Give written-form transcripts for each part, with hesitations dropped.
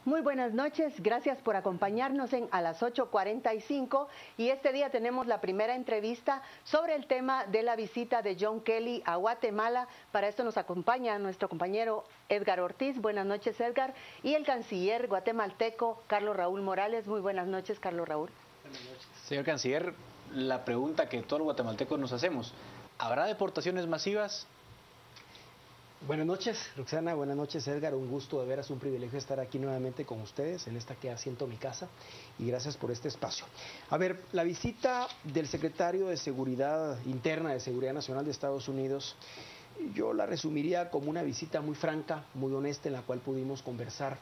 Muy buenas noches, gracias por acompañarnos a las 8:45 y este día tenemos la primera entrevista sobre el tema de la visita de John Kelly a Guatemala. Para esto nos acompaña nuestro compañero Edgar Ortiz. Buenas noches, Edgar, y el canciller guatemalteco Carlos Raúl Morales. Muy buenas noches, Carlos Raúl. Buenas noches. Señor canciller, la pregunta que todos los guatemaltecos nos hacemos, ¿habrá deportaciones masivas? Buenas noches, Roxana, buenas noches, Edgar, un gusto de veras, un privilegio estar aquí nuevamente con ustedes en esta que asiento mi casa y gracias por este espacio. A ver, la visita del secretario de Seguridad Interna de Seguridad Nacional de Estados Unidos, yo la resumiría como una visita muy franca, muy honesta, en la cual pudimos conversar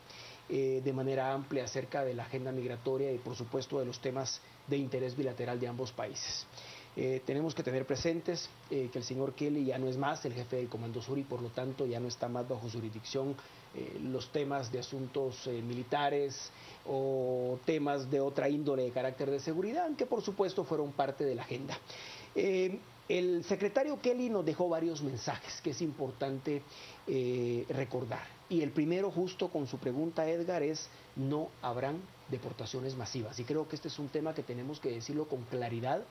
de manera amplia acerca de la agenda migratoria y por supuesto de los temas de interés bilateral de ambos países. Tenemos que tener presentes que el señor Kelly ya no es más el jefe del Comando Sur y por lo tanto ya no está más bajo jurisdicción los temas de asuntos militares o temas de otra índole de carácter de seguridad, que por supuesto fueron parte de la agenda. El secretario Kelly nos dejó varios mensajes que es importante recordar. Y el primero, justo con su pregunta, Edgar, es: no habrán deportaciones masivas. Y creo que este es un tema que tenemos que decirlo con claridad.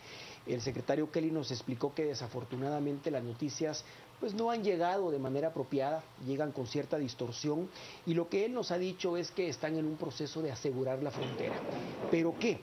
El secretario Kelly nos explicó que desafortunadamente las noticias pues no han llegado de manera apropiada, llegan con cierta distorsión, y lo que él nos ha dicho es que están en un proceso de asegurar la frontera, pero que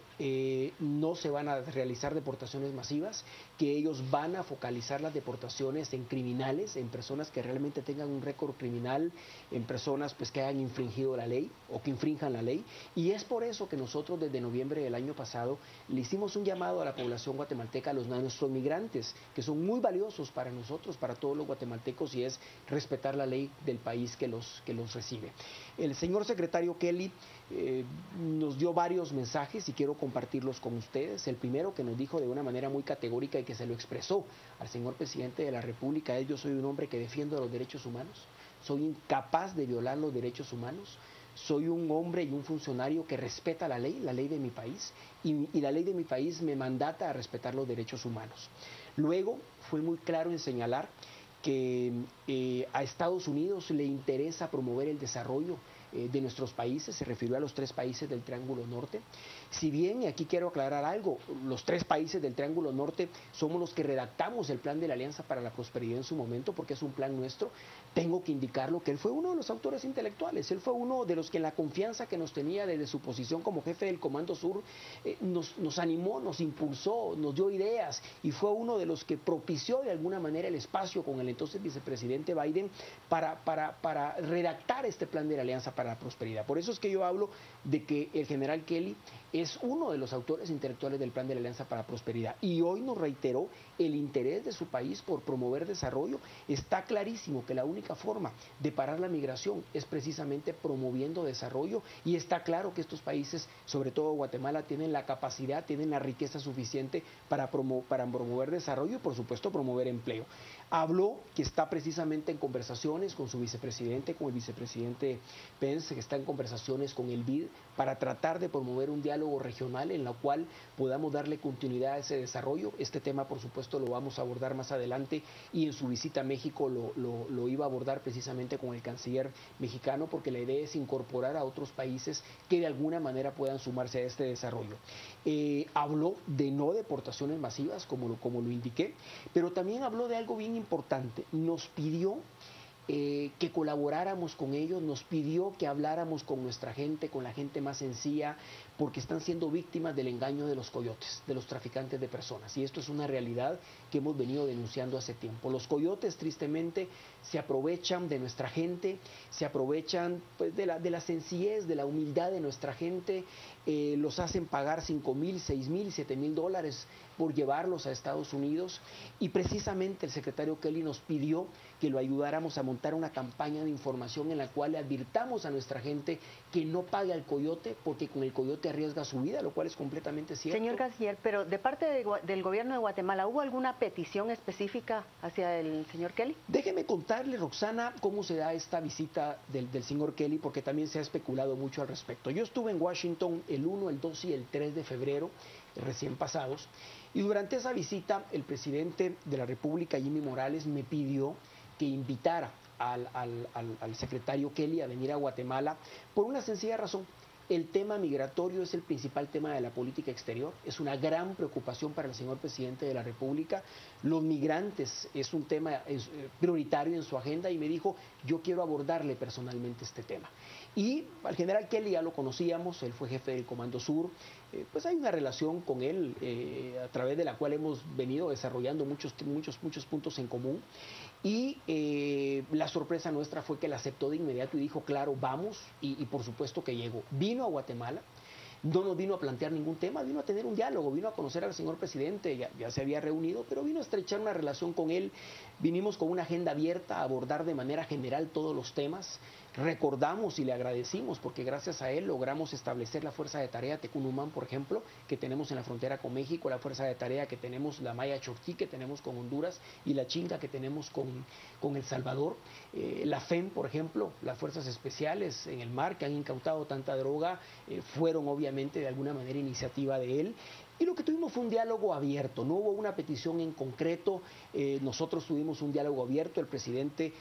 no se van a realizar deportaciones masivas, que ellos van a focalizar las deportaciones en criminales, en personas que realmente tengan un récord criminal, en personas pues que hayan infringido la ley o que infrinjan la ley, y es por eso que nosotros desde noviembre del año pasado le hicimos un llamado a la población guatemalteca, a nuestros migrantes, que son muy valiosos para nosotros, para todos los guatemaltecos, y es respetar la ley del país que los recibe. El señor secretario Kelly nos dio varios mensajes y quiero compartirlos con ustedes. El primero, que nos dijo de una manera muy categórica y que se lo expresó al señor presidente de la República, es: yo soy un hombre que defiendo los derechos humanos, soy incapaz de violar los derechos humanos, soy un hombre y un funcionario que respeta la ley de mi país, y la ley de mi país me mandata a respetar los derechos humanos. Luego fue muy claro en señalar que a Estados Unidos le interesa promover el desarrollo de nuestros países, se refirió a los 3 países del Triángulo Norte. Si bien, y aquí quiero aclarar algo, los 3 países del Triángulo Norte somos los que redactamos el plan de la Alianza para la Prosperidad en su momento, porque es un plan nuestro, tengo que indicarlo que él fue uno de los autores intelectuales, él fue uno de los que en la confianza que nos tenía desde su posición como jefe del Comando Sur, nos animó, nos impulsó, nos dio ideas, y fue uno de los que propició de alguna manera el espacio con el entonces vicepresidente Biden para redactar este plan de la Alianza para la Prosperidad. Por eso es que yo hablo de que el general Kelly es uno de los autores intelectuales del plan de la Alianza para la Prosperidad, y hoy nos reiteró el interés de su país por promover desarrollo. Está clarísimo que la única forma de parar la migración es precisamente promoviendo desarrollo, y está claro que estos países, sobre todo Guatemala, tienen la capacidad, tienen la riqueza suficiente para promover desarrollo y por supuesto promover empleo. Habló que está precisamente en conversaciones con su vicepresidente, con el vicepresidente Pence, que está en conversaciones con el BID para tratar de promover un diálogo regional en la cual podamos darle continuidad a ese desarrollo. Este tema por supuesto lo vamos a abordar más adelante, y en su visita a México lo iba a abordar precisamente con el canciller mexicano, porque la idea es incorporar a otros países que de alguna manera puedan sumarse a este desarrollo. Habló de no deportaciones masivas, como lo indiqué, pero también habló de algo bien importante. Nos pidió que colaboráramos con ellos, nos pidió que habláramos con nuestra gente, con la gente más sencilla, porque están siendo víctimas del engaño de los coyotes, de los traficantes de personas, y esto es una realidad que hemos venido denunciando hace tiempo. Los coyotes tristemente se aprovechan de nuestra gente, se aprovechan pues, de la sencillez, de la humildad de nuestra gente, los hacen pagar $5,000, $6,000, $7,000 por llevarlos a Estados Unidos, y precisamente el secretario Kelly nos pidió que lo ayudáramos a montar una campaña de información en la cual le advirtamos a nuestra gente que no pague al coyote, porque con el coyote arriesga su vida, lo cual es completamente cierto. Señor canciller, pero de parte del gobierno de Guatemala, ¿hubo alguna petición específica hacia el señor Kelly? Déjeme contarle, Roxana, cómo se da esta visita del señor Kelly, porque también se ha especulado mucho al respecto. Yo estuve en Washington el 1, el 2 y el 3 de febrero, recién pasados, y durante esa visita el presidente de la República, Jimmy Morales, me pidió que invitara al secretario Kelly a venir a Guatemala por una sencilla razón. El tema migratorio es el principal tema de la política exterior, es una gran preocupación para el señor presidente de la República. Los migrantes es un tema prioritario en su agenda y me dijo, yo quiero abordarle personalmente este tema. Y al general Kelly ya lo conocíamos, él fue jefe del Comando Sur, pues hay una relación con él a través de la cual hemos venido desarrollando muchos puntos en común. Y la sorpresa nuestra fue que él aceptó de inmediato y dijo, claro, vamos, y por supuesto que llegó. Vino a Guatemala, no nos vino a plantear ningún tema, vino a tener un diálogo, vino a conocer al señor presidente, ya se había reunido, pero vino a estrechar una relación con él. Vinimos con una agenda abierta a abordar de manera general todos los temas. Recordamos y le agradecimos porque gracias a él logramos establecer la fuerza de tarea Tecunumán, por ejemplo, que tenemos en la frontera con México, la fuerza de tarea que tenemos, la Maya Chortí, que tenemos con Honduras, y la Chinga que tenemos con El Salvador. La FEM, por ejemplo, las fuerzas especiales en el mar que han incautado tanta droga, fueron obviamente de alguna manera iniciativa de él. Y lo que tuvimos fue un diálogo abierto, no hubo una petición en concreto, nosotros tuvimos un diálogo abierto, el presidente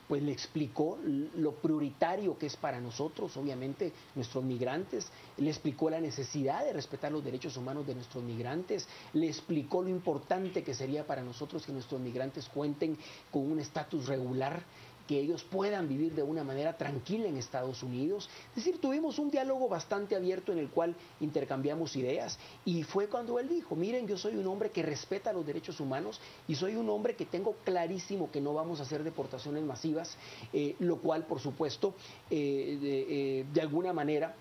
pues le explicó lo prioritario que es para nosotros, obviamente, nuestros migrantes, le explicó la necesidad de respetar los derechos humanos de nuestros migrantes, le explicó lo importante que sería para nosotros que nuestros migrantes cuenten con un estatus regular, que ellos puedan vivir de una manera tranquila en Estados Unidos. Es decir, tuvimos un diálogo bastante abierto en el cual intercambiamos ideas y fue cuando él dijo, miren, yo soy un hombre que respeta los derechos humanos y soy un hombre que tengo clarísimo que no vamos a hacer deportaciones masivas, lo cual, por supuesto, de alguna manera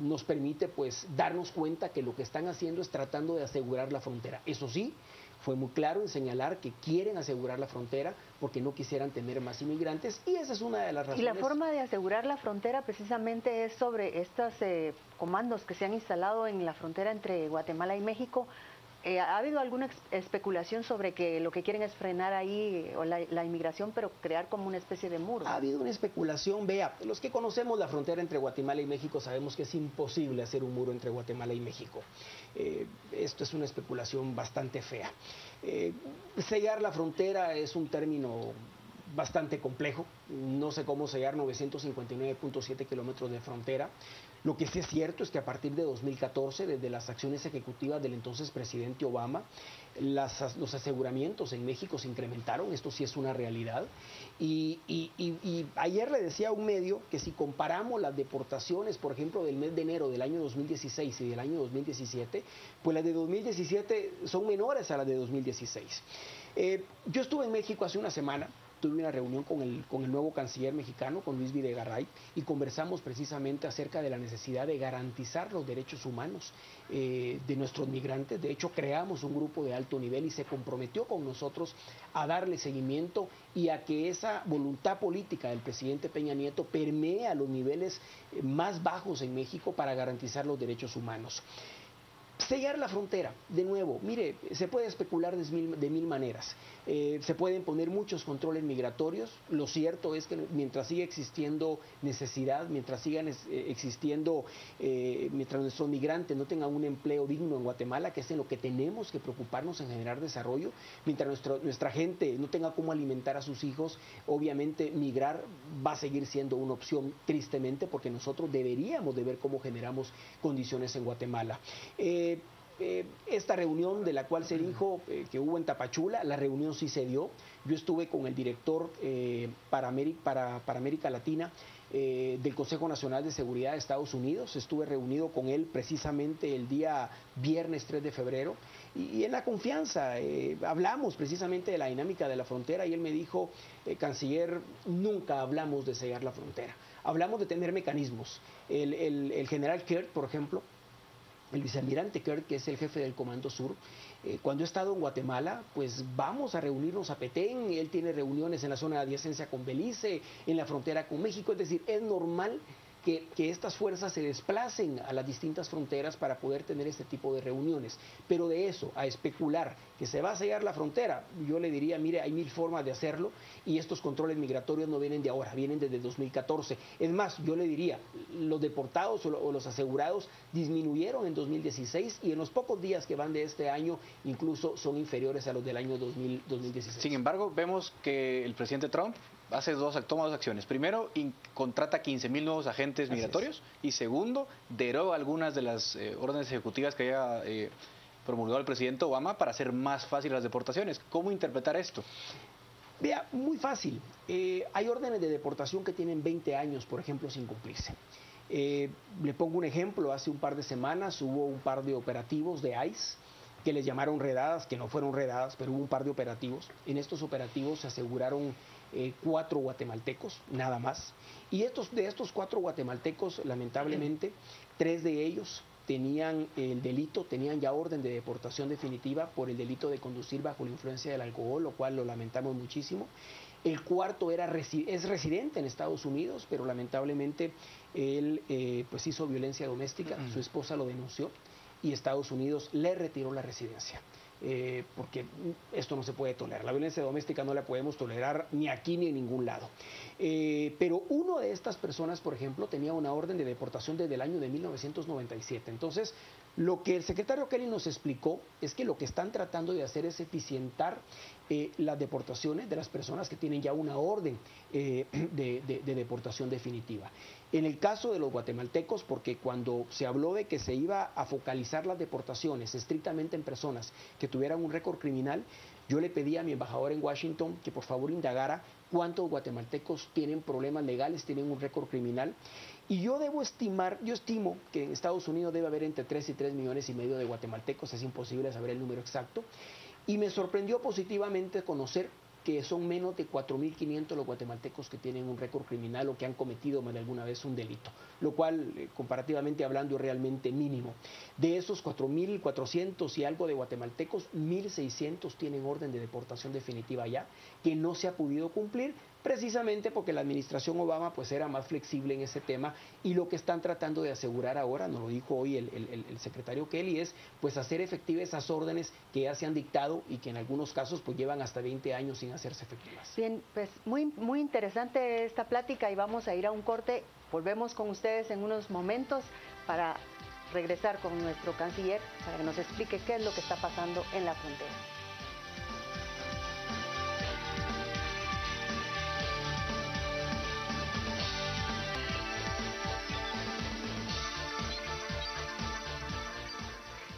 nos permite pues darnos cuenta que lo que están haciendo es tratando de asegurar la frontera. Eso sí, fue muy claro en señalar que quieren asegurar la frontera porque no quisieran tener más inmigrantes y esa es una de las razones. Y la forma de asegurar la frontera precisamente es sobre estos comandos que se han instalado en la frontera entre Guatemala y México. ¿Ha habido alguna especulación sobre que lo que quieren es frenar ahí o la inmigración, pero crear como una especie de muro? Ha habido una especulación, vea, los que conocemos la frontera entre Guatemala y México sabemos que es imposible hacer un muro entre Guatemala y México. Esto es una especulación bastante fea. Sellar la frontera es un término bastante complejo, no sé cómo sellar 959.7 kilómetros de frontera. Lo que sí es cierto es que a partir de 2014, desde las acciones ejecutivas del entonces presidente Obama, los aseguramientos en México se incrementaron, esto sí es una realidad. Y ayer le decía a un medio que si comparamos las deportaciones, por ejemplo, del mes de enero del año 2016 y del año 2017, pues las de 2017 son menores a las de 2016. Yo estuve en México hace una semana. Tuve una reunión con el nuevo canciller mexicano, con Luis Videgaray, y conversamos precisamente acerca de la necesidad de garantizar los derechos humanos de nuestros migrantes. De hecho, creamos un grupo de alto nivel y se comprometió con nosotros a darle seguimiento y a que esa voluntad política del presidente Peña Nieto permee a los niveles más bajos en México para garantizar los derechos humanos. Sellar la frontera, de nuevo, mire, se puede especular de mil maneras, se pueden poner muchos controles migratorios, lo cierto es que mientras siga existiendo necesidad, mientras sigan existiendo, mientras nuestros migrantes no tengan un empleo digno en Guatemala, que es en lo que tenemos que preocuparnos en generar desarrollo, mientras nuestra gente no tenga cómo alimentar a sus hijos, obviamente migrar va a seguir siendo una opción, tristemente, porque nosotros deberíamos de ver cómo generamos condiciones en Guatemala. Esta reunión de la cual se dijo que hubo en Tapachula, la reunión sí se dio. Yo estuve con el director para América Latina del Consejo Nacional de Seguridad de Estados Unidos, estuve reunido con él precisamente el día viernes 3 de febrero y en la confianza hablamos precisamente de la dinámica de la frontera y él me dijo, canciller, nunca hablamos de sellar la frontera, hablamos de tener mecanismos. El general Kirk, por ejemplo, el vicealmirante Kirk, que es el jefe del Comando Sur, cuando he estado en Guatemala, pues vamos a reunirnos a Petén, él tiene reuniones en la zona de adyacencia con Belice, en la frontera con México, es decir, es normal que estas fuerzas se desplacen a las distintas fronteras para poder tener este tipo de reuniones. Pero de eso, a especular que se va a sellar la frontera, yo le diría, mire, hay mil formas de hacerlo y estos controles migratorios no vienen de ahora, vienen desde 2014. Es más, yo le diría, los deportados o los asegurados disminuyeron en 2016 y en los pocos días que van de este año incluso son inferiores a los del año 2016. Sin embargo, vemos que el presidente Trump toma dos acciones. Primero, contrata 15.000 nuevos agentes migratorios y segundo, deroga algunas de las órdenes ejecutivas que haya promulgado el presidente Obama para hacer más fácil las deportaciones. ¿Cómo interpretar esto? Vea, muy fácil. Hay órdenes de deportación que tienen 20 años, por ejemplo, sin cumplirse. Le pongo un ejemplo, hace un par de semanas hubo un par de operativos de ICE que les llamaron redadas, que no fueron redadas, pero hubo un par de operativos. En estos operativos se aseguraron 4 guatemaltecos, nada más. Y de estos 4 guatemaltecos, lamentablemente, 3 de ellos tenían el delito, tenían ya orden de deportación definitiva por el delito de conducir bajo la influencia del alcohol, lo cual lo lamentamos muchísimo. El cuarto es residente en Estados Unidos, pero lamentablemente él pues hizo violencia doméstica, su esposa lo denunció y Estados Unidos le retiró la residencia. Porque esto no se puede tolerar. La violencia doméstica no la podemos tolerar ni aquí ni en ningún lado. Pero uno de estas personas, por ejemplo, tenía una orden de deportación desde el año de 1997. Entonces, lo que el secretario Kelly nos explicó es que lo que están tratando de hacer es eficientar las deportaciones de las personas que tienen ya una orden de deportación definitiva. En el caso de los guatemaltecos, porque cuando se habló de que se iba a focalizar las deportaciones estrictamente en personas que tuvieran un récord criminal, yo le pedí a mi embajador en Washington que por favor indagara cuántos guatemaltecos tienen problemas legales, tienen un récord criminal. Y yo estimo que en Estados Unidos debe haber entre 3 y 3,5 millones de guatemaltecos, es imposible saber el número exacto. Y me sorprendió positivamente conocer que son menos de 4.500 los guatemaltecos que tienen un récord criminal o que han cometido más de alguna vez un delito, lo cual, comparativamente hablando, es realmente mínimo. De esos 4.400 y algo de guatemaltecos, 1.600 tienen orden de deportación definitiva ya, que no se ha podido cumplir, precisamente porque la administración Obama pues era más flexible en ese tema, y lo que están tratando de asegurar ahora, nos lo dijo hoy el secretario Kelly, es pues hacer efectivas esas órdenes que ya se han dictado y que en algunos casos pues llevan hasta 20 años sin hacerse efectivas. Bien, pues muy interesante esta plática y vamos a ir a un corte. Volvemos con ustedes en unos momentos para regresar con nuestro canciller para que nos explique qué es lo que está pasando en la frontera.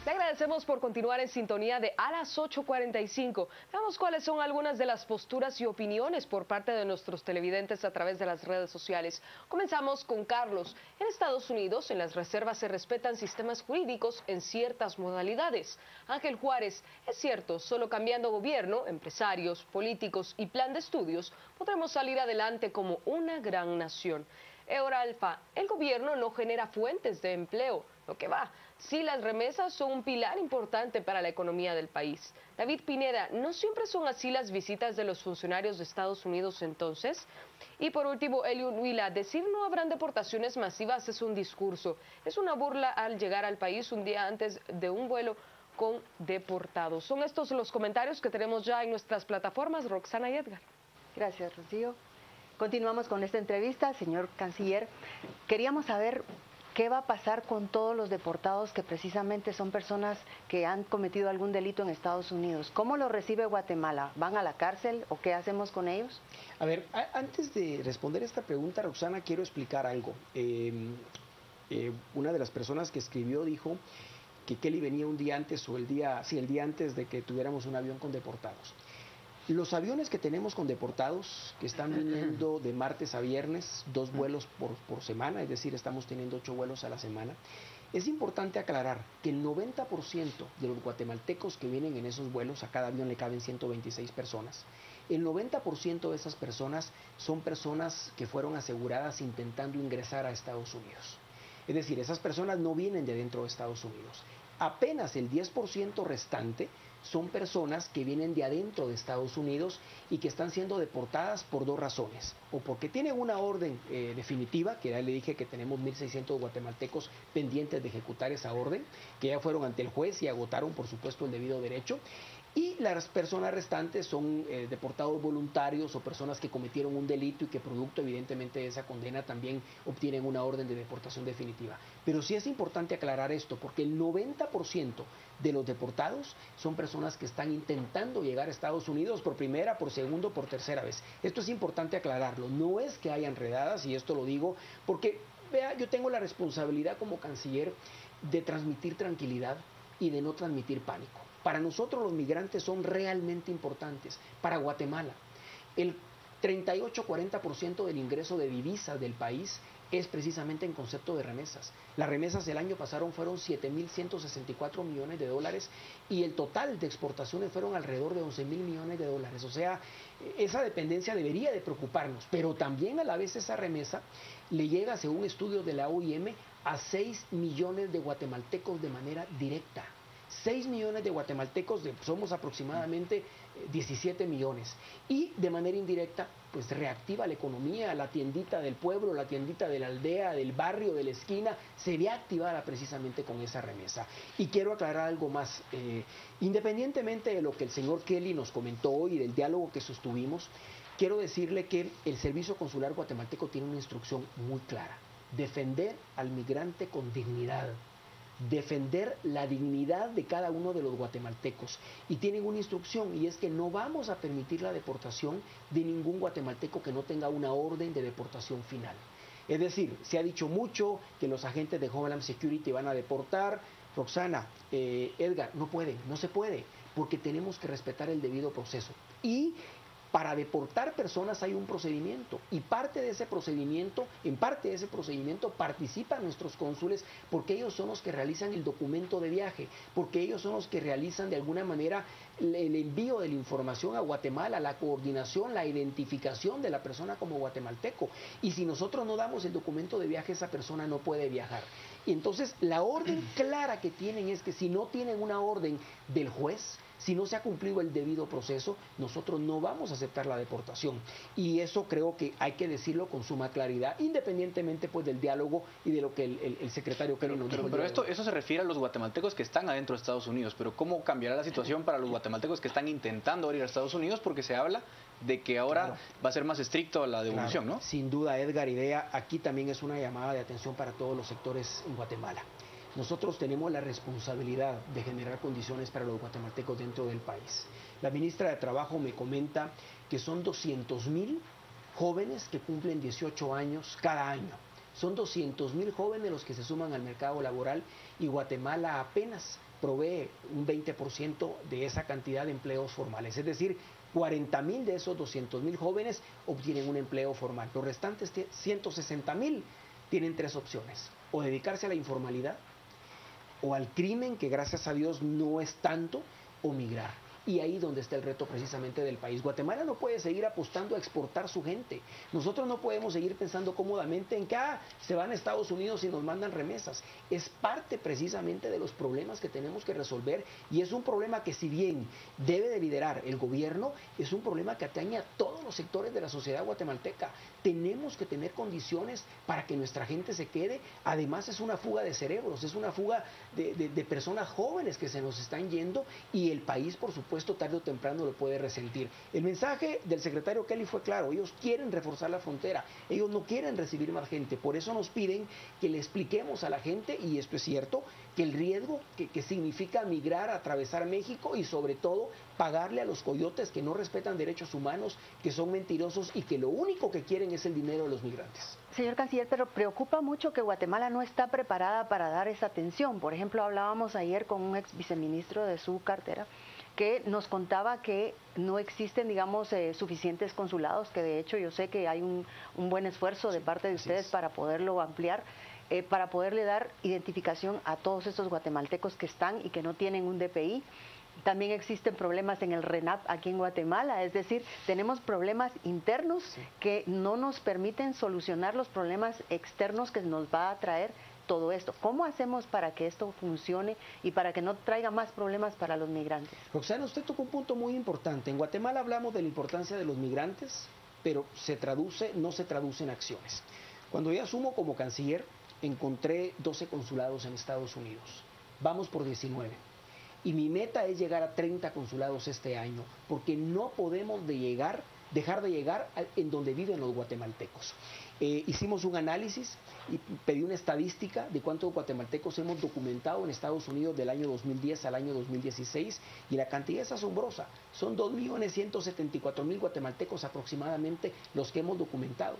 Le agradecemos por continuar en sintonía de A las 8:45. Veamos cuáles son algunas de las posturas y opiniones por parte de nuestros televidentes a través de las redes sociales. Comenzamos con Carlos. En Estados Unidos, en las reservas se respetan sistemas jurídicos en ciertas modalidades. Ángel Juárez, es cierto, solo cambiando gobierno, empresarios, políticos y plan de estudios, podremos salir adelante como una gran nación. Eora Alfa, el gobierno no genera fuentes de empleo, lo que va. Sí, las remesas son un pilar importante para la economía del país. David Pineda, ¿no siempre son así las visitas de los funcionarios de Estados Unidos entonces? Y por último, Elio Huila, decir no habrán deportaciones masivas es un discurso. Es una burla al llegar al país un día antes de un vuelo con deportados. Son estos los comentarios que tenemos ya en nuestras plataformas, Roxana y Edgar. Gracias, Rocío. Continuamos con esta entrevista, señor canciller. Queríamos saber qué va a pasar con todos los deportados que precisamente son personas que han cometido algún delito en Estados Unidos. ¿Cómo lo recibe Guatemala? ¿Van a la cárcel o qué hacemos con ellos? A ver, antes de responder esta pregunta, Roxana, quiero explicar algo. Una de las personas que escribió dijo que Kelly venía un día antes o el día antes de que tuviéramos un avión con deportados. Los aviones que tenemos con deportados, que están viniendo de martes a viernes, 2 vuelos por semana, es decir, estamos teniendo 8 vuelos a la semana, es importante aclarar que el 90% de los guatemaltecos que vienen en esos vuelos, a cada avión le caben 126 personas, el 90% de esas personas son personas que fueron aseguradas intentando ingresar a Estados Unidos. Es decir, esas personas no vienen de dentro de Estados Unidos. Apenas el 10% restante son personas que vienen de adentro de Estados Unidos y que están siendo deportadas por 2 razones. O porque tienen una orden definitiva, que ya le dije que tenemos 1.600 guatemaltecos pendientes de ejecutar esa orden, que ya fueron ante el juez y agotaron, por supuesto, el debido derecho. Y las personas restantes son deportados voluntarios o personas que cometieron un delito y que producto evidentemente de esa condena también obtienen una orden de deportación definitiva. Pero sí es importante aclarar esto, porque el 90% de los deportados son personas que están intentando llegar a Estados Unidos por primera, por segunda, por tercera vez. Esto es importante aclararlo, no es que haya enredadas, y esto lo digo porque, vea, yo tengo la responsabilidad como canciller de transmitir tranquilidad y de no transmitir pánico. Para nosotros los migrantes son realmente importantes. Para Guatemala, el 38-40% del ingreso de divisas del país es precisamente en concepto de remesas. Las remesas del año pasado fueron 7.164 millones de dólares y el total de exportaciones fueron alrededor de 11.000 millones de dólares. O sea, esa dependencia debería de preocuparnos, pero también a la vez esa remesa le llega, según estudios de la OIM, a 6 millones de guatemaltecos de manera directa. 6 millones de guatemaltecos, somos aproximadamente 17 millones. Y de manera indirecta, pues reactiva la economía, la tiendita del pueblo, la tiendita de la aldea, del barrio, de la esquina, se ve activada precisamente con esa remesa. Y quiero aclarar algo más. Independientemente de lo que el señor Kelly nos comentó hoy y del diálogo que sostuvimos, quiero decirle que el Servicio Consular Guatemalteco tiene una instrucción muy clara: defender al migrante con dignidad, defender la dignidad de cada uno de los guatemaltecos. Y tienen una instrucción, y es que no vamos a permitir la deportación de ningún guatemalteco que no tenga una orden de deportación final. Es decir, se ha dicho mucho que los agentes de Homeland Security van a deportar. Roxana, Edgar, no pueden, no se puede, porque tenemos que respetar el debido proceso. Y para deportar personas hay un procedimiento, y parte de ese procedimiento, en parte de ese procedimiento participan nuestros cónsules, porque ellos son los que realizan el documento de viaje, porque ellos son los que realizan de alguna manera el envío de la información a Guatemala, la coordinación, la identificación de la persona como guatemalteco. Y si nosotros no damos el documento de viaje, esa persona no puede viajar. Y entonces la orden clara que tienen es que si no tienen una orden del juez, si no se ha cumplido el debido proceso, nosotros no vamos a aceptar la deportación. Y eso creo que hay que decirlo con suma claridad, independientemente pues del diálogo y de lo que el secretario Kelly nos dijo. Pero eso se refiere a los guatemaltecos que están adentro de Estados Unidos. Pero ¿cómo cambiará la situación para los guatemaltecos que están intentando ir a Estados Unidos? Porque se habla de que ahora va a ser más estricto la devolución, ¿no? Sin duda, Edgar, idea, aquí también es una llamada de atención para todos los sectores en Guatemala. Nosotros tenemos la responsabilidad de generar condiciones para los guatemaltecos dentro del país. La ministra de Trabajo me comenta que son 200,000 jóvenes que cumplen 18 años cada año. Son 200,000 jóvenes los que se suman al mercado laboral, y Guatemala apenas provee un 20% de esa cantidad de empleos formales. Es decir, 40,000 de esos 200,000 jóvenes obtienen un empleo formal. Los restantes 160,000 tienen tres opciones: o dedicarse a la informalidad, o al crimen, que gracias a Dios no es tanto, o migrar. Y ahí donde está el reto precisamente del país. Guatemala no puede seguir apostando a exportar su gente. Nosotros no podemos seguir pensando cómodamente en que se van a Estados Unidos y nos mandan remesas. Es parte precisamente de los problemas que tenemos que resolver, y es un problema que, si bien debe de liderar el gobierno, es un problema que atañe a todos los sectores de la sociedad guatemalteca. Tenemos que tener condiciones para que nuestra gente se quede. Además, es una fuga de cerebros, es una fuga de personas jóvenes que se nos están yendo, y el país, por supuesto, tarde o temprano lo puede resentir. El mensaje del secretario Kelly fue claro: ellos quieren reforzar la frontera, ellos no quieren recibir más gente. Por eso nos piden que le expliquemos a la gente, y esto es cierto, que el riesgo que significa migrar, atravesar México, y sobre todo pagarle a los coyotes que no respetan derechos humanos, que son mentirosos y que lo único que quieren es el dinero de los migrantes. Señor canciller, pero preocupa mucho que Guatemala no está preparada para dar esa atención. Por ejemplo, hablábamos ayer con un ex viceministro de su cartera que nos contaba que no existen, digamos, suficientes consulados, que de hecho yo sé que hay un buen esfuerzo de parte de ustedes para poderlo ampliar, para poderle dar identificación a todos estos guatemaltecos que están y que no tienen un DPI. También existen problemas en el RENAP aquí en Guatemala, es decir, tenemos problemas internos que no nos permiten solucionar los problemas externos que nos va a traer todo esto. ¿Cómo hacemos para que esto funcione y para que no traiga más problemas para los migrantes? Roxana, usted tocó un punto muy importante. En Guatemala hablamos de la importancia de los migrantes, pero no se traduce en acciones. Cuando yo asumo como canciller, encontré 12 consulados en Estados Unidos. Vamos por 19. y mi meta es llegar a 30 consulados este año, porque no podemos dejar de llegar en donde viven los guatemaltecos. Hicimos un análisis y pedí una estadística de cuántos guatemaltecos hemos documentado en Estados Unidos del año 2010 al año 2016 y la cantidad es asombrosa. Son 2.174.000 guatemaltecos aproximadamente los que hemos documentado.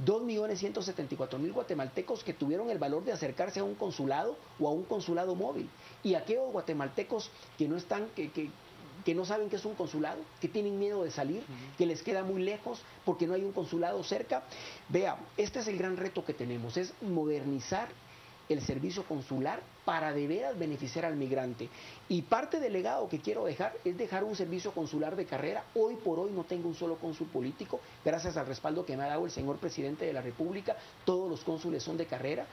2.174.000 guatemaltecos que tuvieron el valor de acercarse a un consulado o a un consulado móvil. Y aquellos guatemaltecos que no están, que no saben qué es un consulado, que tienen miedo de salir, que les queda muy lejos porque no hay un consulado cerca. Vea, este es el gran reto que tenemos, es modernizar el servicio consular para de veras beneficiar al migrante. Y parte del legado que quiero dejar es dejar un servicio consular de carrera. Hoy por hoy no tengo un solo cónsul político, gracias al respaldo que me ha dado el señor presidente de la República. Todos los cónsules son de carrera.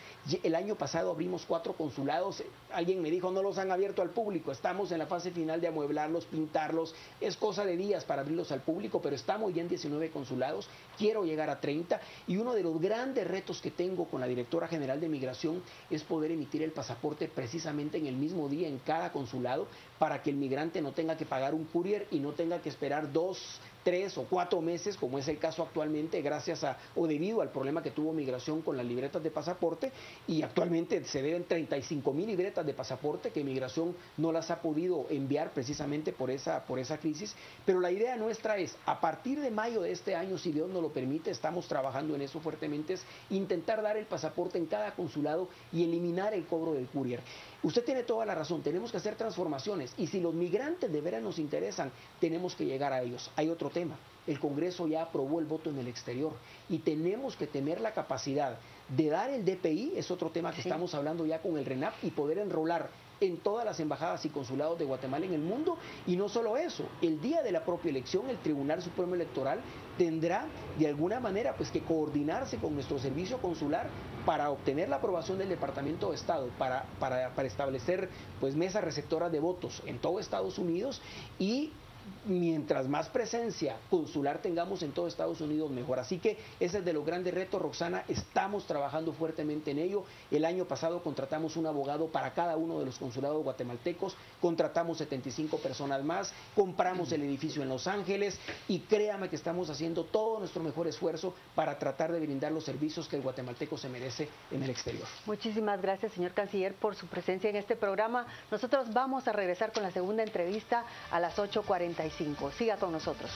El año pasado abrimos 4 consulados. Alguien me dijo, no los han abierto al público. Estamos en la fase final de amueblarlos, pintarlos. Es cosa de días para abrirlos al público, pero estamos ya en 19 consulados. Quiero llegar a 30. Y uno de los grandes retos que tengo con la directora general de Migración es poder emitir el pasaporte precisamente en el mismo día en cada consulado, para que el migrante no tenga que pagar un courier y no tenga que esperar 2, 3 o 4 meses, como es el caso actualmente, gracias a o debido al problema que tuvo Migración con las libretas de pasaporte. Y actualmente se deben 35,000 libretas de pasaporte que Migración no las ha podido enviar precisamente por esa crisis. Pero la idea nuestra es, a partir de mayo de este año, si Dios nos lo permite, estamos trabajando en eso fuertemente, es intentar dar el pasaporte en cada consulado y eliminar el cobro del courier. Usted tiene toda la razón, tenemos que hacer transformaciones y si los migrantes de veras nos interesan, tenemos que llegar a ellos. Hay otro tema, el Congreso ya aprobó el voto en el exterior y tenemos que tener la capacidad de dar el DPI, es otro tema que estamos hablando ya con el RENAP, y poder enrolar en todas las embajadas y consulados de Guatemala en el mundo. Y no solo eso, el día de la propia elección el Tribunal Supremo Electoral tendrá de alguna manera pues que coordinarse con nuestro servicio consular para obtener la aprobación del Departamento de Estado, para establecer pues mesas receptoras de votos en todo Estados Unidos. Y mientras más presencia consular tengamos en todo Estados Unidos, mejor. Así que ese es de los grandes retos, Roxana. Estamos trabajando fuertemente en ello. El año pasado contratamos un abogado para cada uno de los consulados guatemaltecos, contratamos 75 personas más, compramos el edificio en Los Ángeles y créame que estamos haciendo todo nuestro mejor esfuerzo para tratar de brindar los servicios que el guatemalteco se merece en el exterior. Muchísimas gracias, señor canciller, por su presencia en este programa. Nosotros vamos a regresar con la segunda entrevista a las 8:45. Siga con nosotros.